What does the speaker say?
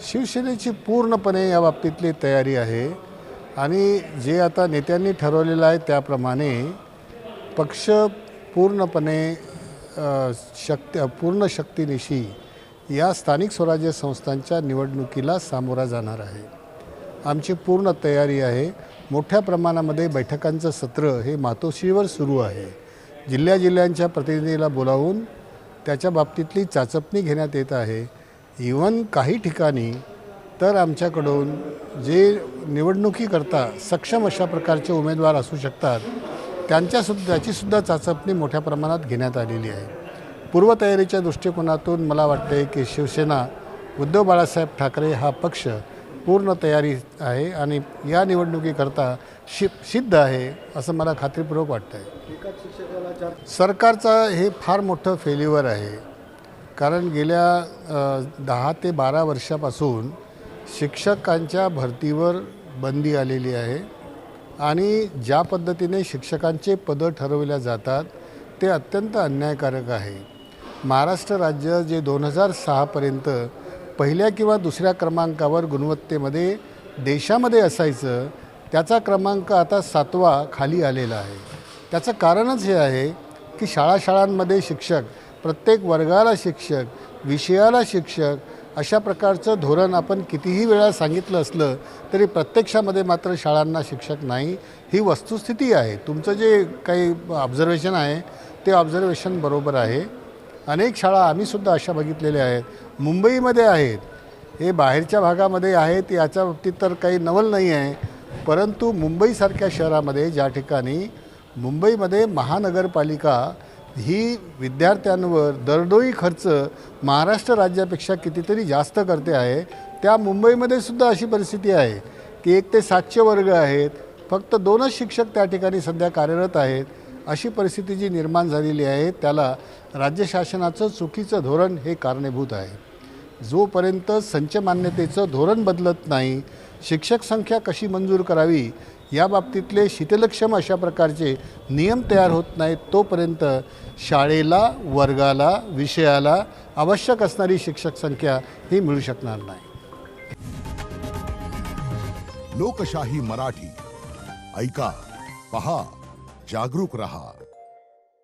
शिवसेनेची पूर्णपणे या बाबतीतली तयारी आहे आणि जे आता नेत्यांनी ठरवलेलं आहे त्याप्रमाणे पक्ष पूर्णपणे पूर्ण शक्तीनिशी या स्थानिक स्वराज्य संस्थांच्या निवडणुकीला सामोरा जाणार आहे। आमची पूर्ण तयारी आहे। मोठ्या प्रमाणामध्ये बैठकांचं सत्र हे मातोश्रीवर सुरू आहे। जिल्ह्यांच्या प्रतिनिधीला बोलावून त्याच्या बाबतीतली चाचपणी घेण्यात येत आहे। इव्हन काही ठिकाणी तर आमच्याकडून जे निवडणुकीकरता सक्षम अशा प्रकारचे उमेदवार असू शकतात त्याचीसुद्धा चाचपणी मोठ्या प्रमाणात घेण्यात आलेली आहे। पूर्वतयारीच्या दृष्टिकोनातून मला वाटते की शिवसेना उद्धव बाळासाहेब ठाकरे हा पक्ष पूर्ण तयारी आहे आणि या निवडणुकीकरता सिद्ध आहे असं मला खात्रीपूर्वक वाटतं आहे। सरकारचा हे फार मोठं फेल्युअर आहे, कारण गेल्या 10 ते 12 वर्षापासून शिक्षकांच्या भरतीवर बंदी आलेली आहे आणि ज्या पद्धतीने शिक्षकांचे पदं ठरवल्या जातात ते अत्यंत अन्यायकारक आहे। महाराष्ट्र राज्य जे 2006 पर्यंत पहिल्या किंवा दुसऱ्या क्रमांकावर गुणवत्तेमध्ये देशामध्ये असायचं त्याचा क्रमांक आता 7वा खाली आलेला आहे। त्याचं कारणच हे आहे की शाळांमध्ये शिक्षक, प्रत्येक वर्गाला शिक्षक, विषयाला शिक्षक अशा प्रकारचं धोरण आपण कितीही वेळा सांगितलं असलं तरी प्रत्यक्षामध्ये मात्र शाळांना शिक्षक नाही, ही वस्तुस्थिती आहे। तुमचं जे काही ऑब्झर्वेशन आहे ते ऑब्झर्वेशन बरोबर आहे। अनेक शाळा आम्हीसुद्धा अशा बघितलेल्या आहेत, मुंबईमध्ये आहेत, हे बाहेरच्या भागामध्ये आहेत याच्या बाबतीत तर काही नवल नाही आहे, परंतु मुंबईसारख्या शहरामध्ये ज्या ठिकाणी मुंबईमध्ये महानगरपालिका ही विद्यार्थ्यांवर दरडोई खर्च महाराष्ट्र राज्यापेक्षा कितीतरी जास्त करते आहे, त्या मुंबईमध्ये सुद्धा अशी परिस्थिती आहे की 1 ते 700 वर्ग आहेत, फक्त 2च शिक्षक त्या ठिकाणी सध्या कार्यरत आहेत। अशी परिस्थिती जी निर्माण झालेली आहे त्याला राज्य शासनाचं चुकीचं धोरण हे कारणीभूत आहे। जोपर्यंत संच मान्यतेचं धोरण बदलत नाही, शिक्षक संख्या कशी मंजूर करावी या बाबतीतले शिथिलक्षम अशा प्रकारचे नियम तयार होत नाहीत तोपर्यंत शाळेला, वर्गाला, विषयाला आवश्यक असणारी शिक्षक संख्या ही मिळू शकणार नाही। लोकशाही मराठी ऐका, पहा, जागरूक रहा।